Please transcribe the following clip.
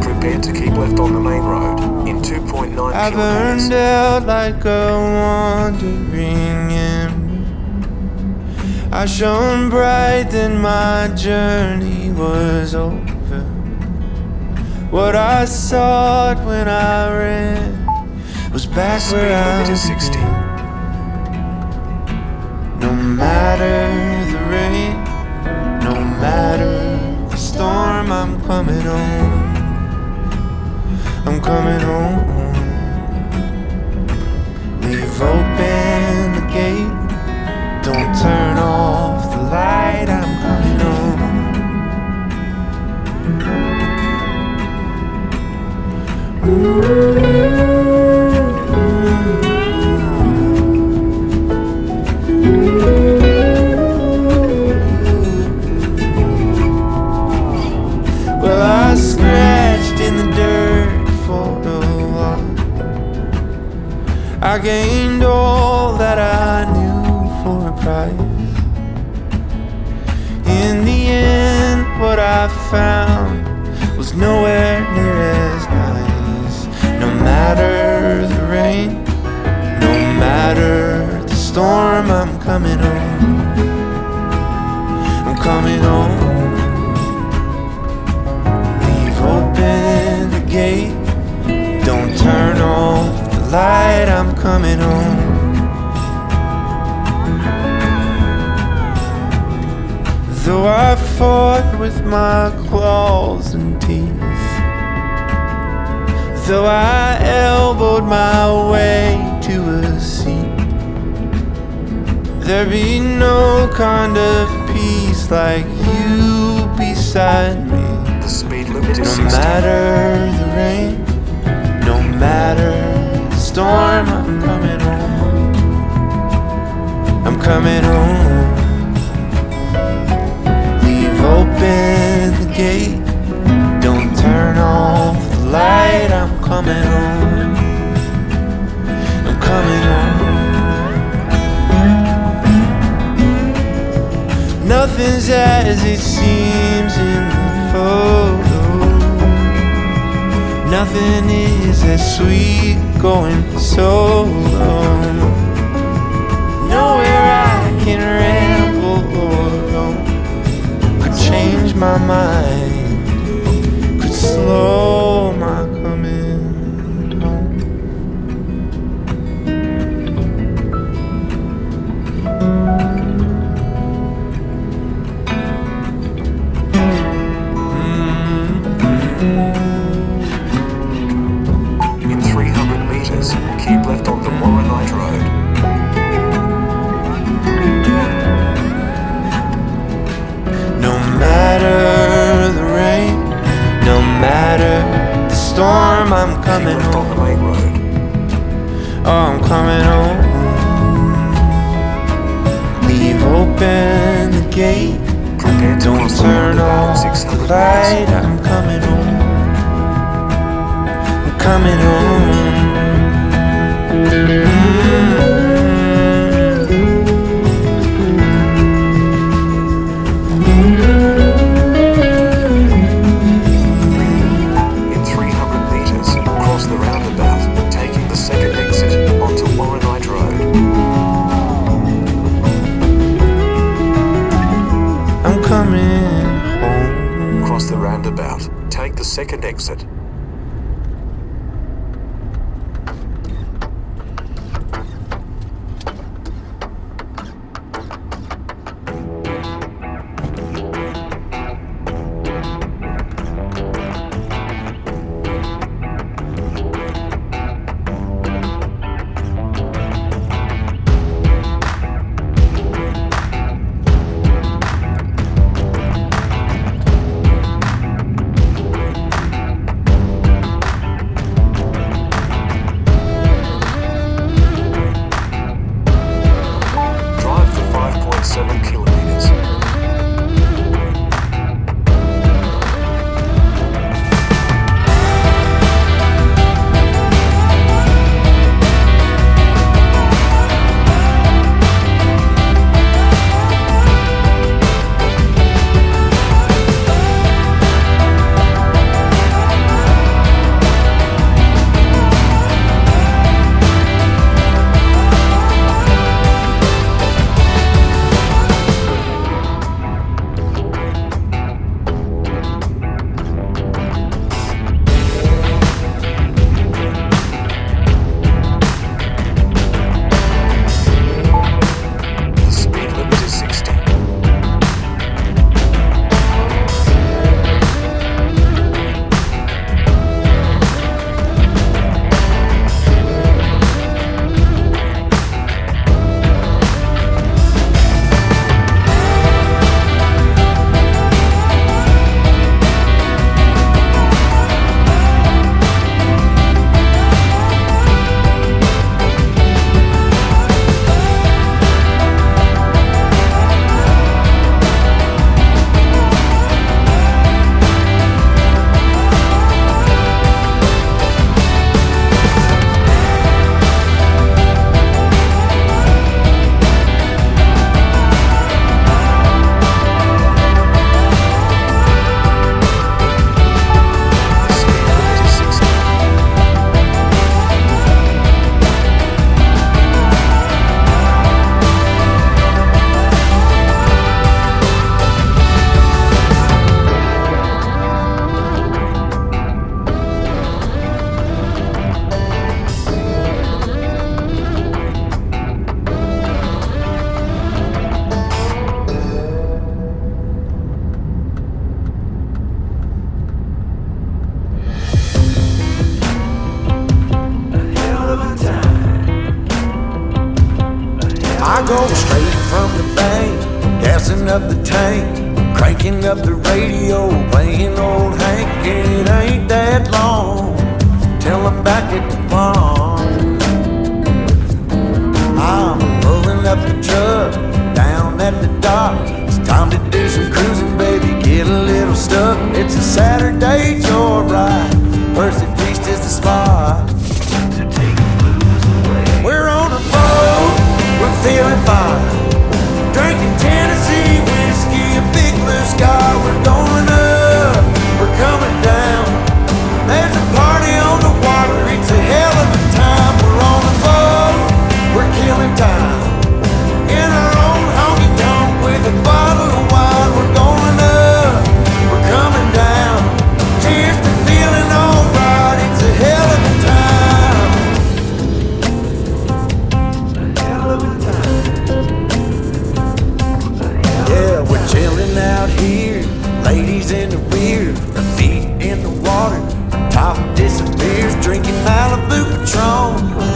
Prepare to keep left on the main road in 2.9 I burned out like a wandering ember. I shone bright, then my journey was over. What I sought when I ran was back where I was 60. No matter the rain, no matter the storm, I'm coming home. I'm coming home. Leave open the gate, don't turn off the light, I'm coming home. Well, I scratched in the dirt for a while. I gained all that I knew for a price. In the end, what I found was nowhere near as nice. No matter the rain, no matter the storm, I'm coming home. I'm coming home. Leave open the gate, don't turn off the light, I'm coming home. Though I fought with my claws and teeth, though I elbowed my way to a seat, there'd be no kind of peace like you beside me. The speed limit is No 60. matter the rain, no matter the storm, I'm coming home. I'm coming home. Leave open the gate, don't turn off the light, I'm coming home. I'm coming home. Nothing's as it seems in the photo. Nothing is as sweet going solo. Nowhere I can ramble or roam could change my mind, could slow my coming home. In 300 meters, keep left on the Warrandyte road. No matter the rain, no matter the storm, I'm coming Keep left on the home. main road. Oh, I'm coming home. Leave open the gate, Prepare to don't cross the turn roundabout off 600 the light, meters. I'm coming home. I'm coming home. In 300 meters, cross the roundabout, taking the second exit onto Warrandyte Road. I'm coming home. Cross the roundabout, take the second exit. go straight from the bank, gassing up the tank, cranking up the radio, playing old Hank. It ain't that long till I'm back at the farm. I'm pulling up the truck down at the dock. It's time to do some cruising, baby, get a little stuck. It's a Saturday joyride, Percy Beast is the spot. We're on a boat, we're feeling fine, drinking Tennessee whiskey, a big blue sky. We're going up, we're coming down. There's a party on the water, it's a hell of a time. We're on a boat, we're killing time, in our own honky tonk with a bottle of wine. We're going up, we're coming down. Cheers to feeling alright, it's a hell of a time. Yeah, we're chilling out here, ladies in the rear, our feet in the water, our top disappears, drinking Malibu Patron.